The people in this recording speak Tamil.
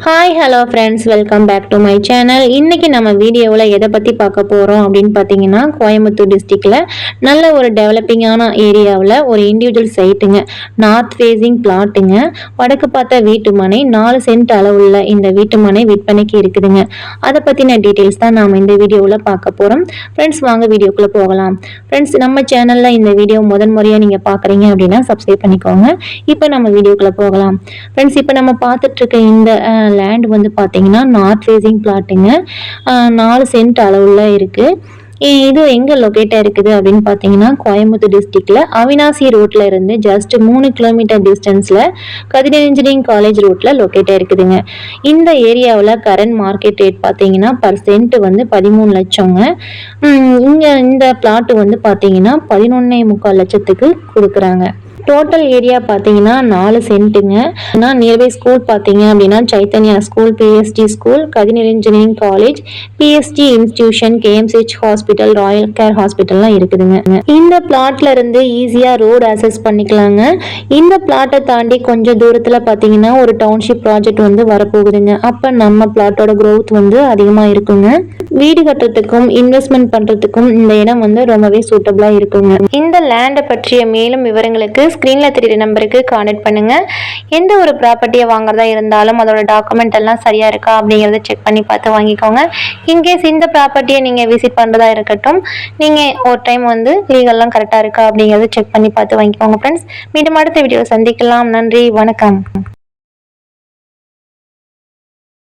Hi hello friends, welcome back to my channel. இன்றைக்கி நம்ம வீடியோவில் எதை பற்றி பார்க்க போகிறோம் அப்படின்னு பார்த்தீங்கன்னா, கோயம்புத்தூர் டிஸ்ட்ரிக்டில் நல்ல ஒரு டெவலப்பிங்கான ஏரியாவில் ஒரு இண்டிவிஜுவல் சைட்டுங்க, நார்த் ஃபேஸிங் பிளாட்டுங்க, வடக்கு பார்த்த வீட்டு மனை, 4 சென்ட் அளவுள்ள இந்த வீட்டு மனை விற்பனைக்கு இருக்குதுங்க. அதை பற்றின டீட்டெயில்ஸ் தான் நாம் இந்த வீடியோவில் பார்க்க போகிறோம். ஃப்ரெண்ட்ஸ், வாங்க வீடியோக்குள்ளே போகலாம். ஃப்ரெண்ட்ஸ், நம்ம சேனலில் இந்த வீடியோ முறையாக நீங்கள் பார்க்குறீங்க அப்படின்னா சப்ஸ்கிரைப் பண்ணிக்கோங்க. இப்போ நம்ம வீடியோக்குள்ளே போகலாம். ஃப்ரெண்ட்ஸ், இப்போ நம்ம பார்த்துட்ருக்க இந்த லேண்ட் வந்து பார்த்தீங்கன்னா நார்த் ஃபேஸிங் பிளாட்டுங்க, 4 சென்ட் அளவுல இருக்குது. இது எங்கே லொக்கேட்டாக இருக்குது அப்படின்னு பார்த்தீங்கன்னா, கோயம்புத்தூர் டிஸ்ட்ரிக்டில் அவினாசி ரோட்டில் இருந்து ஜஸ்ட் 3 கிலோமீட்டர் டிஸ்டன்ஸில் கதிர் இன்ஜினியரிங் காலேஜ் ரோட்டில் லொக்கேட்டாக இருக்குதுங்க. இந்த ஏரியாவில் கரண்ட் மார்க்கெட் ரேட் பார்த்தீங்கன்னா பர் சென்ட் வந்து 13 லட்சங்க. இங்கே இந்த பிளாட்டு வந்து பார்த்தீங்கன்னா 11.25 லட்சத்துக்கு கொடுக்குறாங்க. டோட்டல் ஏரியா பார்த்தீங்கன்னா 4 சென்ட்டுங்க. நியர்பை ஸ்கூல் பார்த்தீங்க அப்படின்னா Chaitanya school, PST school, Kathir engineering college, PST institution, KMCH hospital, royal care ஹாஸ்பிட்டல்லாம் இருக்குதுங்க. இந்த பிளாட்ல இருந்து ஈஸியாக ரோடு ஆக்சஸ் பண்ணிக்கலாங்க. இந்த பிளாட்டை தாண்டி கொஞ்சம் தூரத்தில் பார்த்தீங்கன்னா ஒரு டவுன்ஷிப் ப்ராஜெக்ட் வந்து வரப்போகுதுங்க. அப்போ நம்ம பிளாட்டோட க்ரோத் வந்து அதிகமாக இருக்குங்க. வீடு கட்டுறதுக்கும் இன்வெஸ்ட்மெண்ட் பண்ணுறதுக்கும் இந்த இடம் வந்து ரொம்பவே சூட்டபிளாக இருக்குங்க. இந்த லேண்டை பற்றிய மேலும் விவரங்களுக்கு ஸ்க்ரீனில் தெரியுற நம்பருக்கு கான்டாக்ட் பண்ணுங்கள். எந்த ஒரு ப்ராப்பர்ட்டியை வாங்குறதா இருந்தாலும் அதோட டாக்குமெண்ட் எல்லாம் சரியாக இருக்கா அப்படிங்கிறத செக் பண்ணி பார்த்து வாங்கிக்கோங்க. இன்கேஸ் இந்த ப்ராப்பர்ட்டியை நீங்கள் விசிட் பண்ணுறதா இருக்கட்டும், நீங்கள் ஒரு டைம் வந்து லீகல்லாம் கரெக்டாக இருக்கா அப்படிங்கிறத செக் பண்ணி பார்த்து வாங்கிக்கோங்க. ஃப்ரெண்ட்ஸ், மீண்டும் அடுத்த வீடியோ சந்திக்கலாம். நன்றி, வணக்கம்.